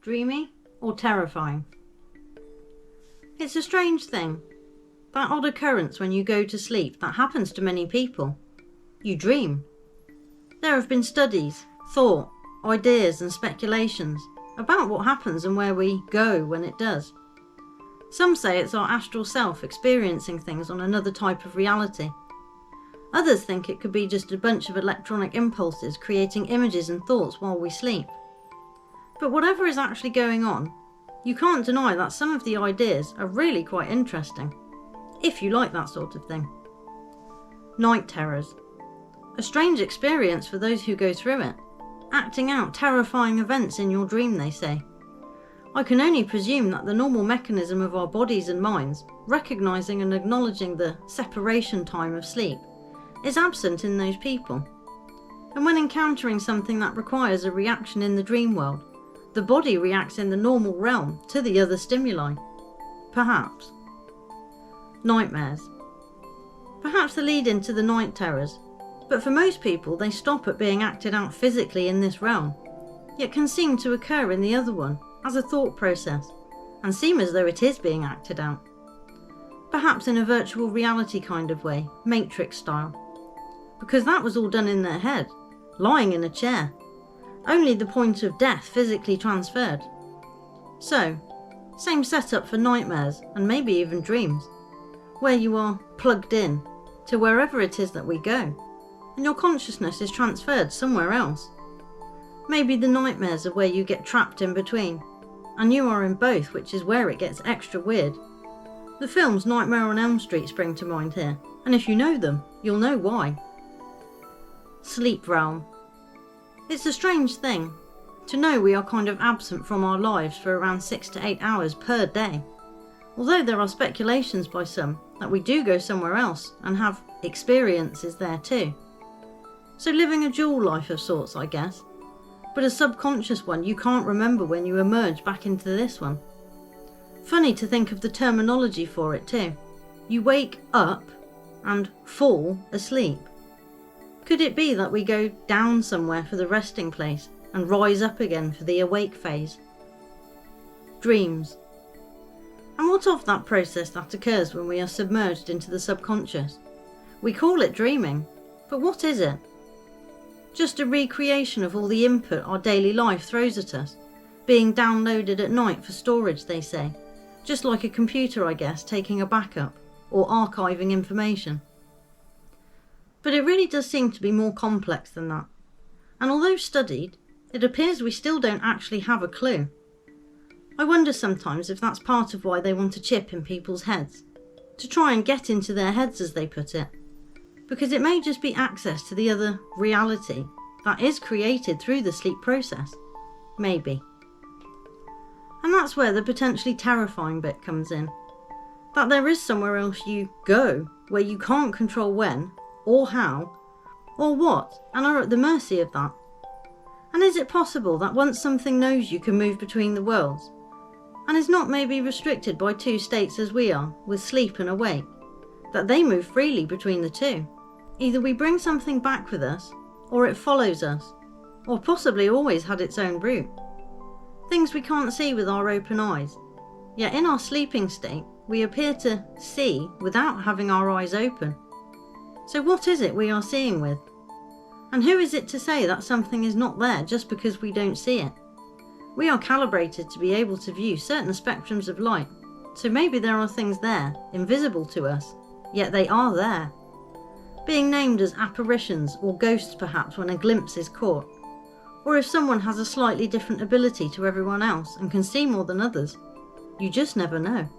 dreamy, or terrifying. It's a strange thing, that odd occurrence when you go to sleep that happens to many people. You dream. There have been studies, thought, ideas and speculations about what happens and where we go when it does. Some say it's our astral self experiencing things on another type of reality. Others think it could be just a bunch of electronic impulses creating images and thoughts while we sleep. But whatever is actually going on, you can't deny that some of the ideas are really quite interesting, if you like that sort of thing. Night terrors. A strange experience for those who go through it, acting out terrifying events in your dream, they say. I can only presume that the normal mechanism of our bodies and minds, recognising and acknowledging the separation time of sleep, is absent in those people. And when encountering something that requires a reaction in the dream world, the body reacts in the normal realm to the other stimuli. Perhaps. Nightmares. Perhaps the lead into the night terrors, but for most people they stop at being acted out physically in this realm, yet can seem to occur in the other one as a thought process, and seem as though it is being acted out. Perhaps in a virtual reality kind of way, Matrix style. Because that was all done in their head, lying in a chair. Only the point of death physically transferred. So, same setup for nightmares and maybe even dreams, where you are plugged in to wherever it is that we go, and your consciousness is transferred somewhere else. Maybe the nightmares are where you get trapped in between, and you are in both, which is where it gets extra weird. The films Nightmare on Elm Street spring to mind here, and if you know them, you'll know why. Sleep realm. It's a strange thing to know we are kind of absent from our lives for around 6 to 8 hours per day, although there are speculations by some that we do go somewhere else and have experiences there too. So living a dual life of sorts, I guess, but a subconscious one you can't remember when you emerge back into this one. Funny to think of the terminology for it too. You wake up and fall asleep. Could it be that we go down somewhere for the resting place and rise up again for the awake phase? Dreams. And what of that process that occurs when we are submerged into the subconscious? We call it dreaming, but what is it? Just a recreation of all the input our daily life throws at us, being downloaded at night for storage, they say, just like a computer, I guess, taking a backup or archiving information. But it really does seem to be more complex than that, and although studied, it appears we still don't actually have a clue. I wonder sometimes if that's part of why they want a chip in people's heads, to try and get into their heads, as they put it, because it may just be access to the other reality that is created through the sleep process. Maybe. And that's where the potentially terrifying bit comes in, that there is somewhere else you go where you can't control when, or how, or what, and are at the mercy of that. And is it possible that once something knows you can move between the worlds, and is not maybe restricted by two states as we are, with sleep and awake, that they move freely between the two? Either we bring something back with us, or it follows us, or possibly always had its own route. Things we can't see with our open eyes, yet in our sleeping state we appear to see without having our eyes open. So what is it we are seeing with? And who is it to say that something is not there just because we don't see it? We are calibrated to be able to view certain spectrums of light, so maybe there are things there, invisible to us, yet they are there. Being named as apparitions or ghosts perhaps when a glimpse is caught, or if someone has a slightly different ability to everyone else and can see more than others. You just never know.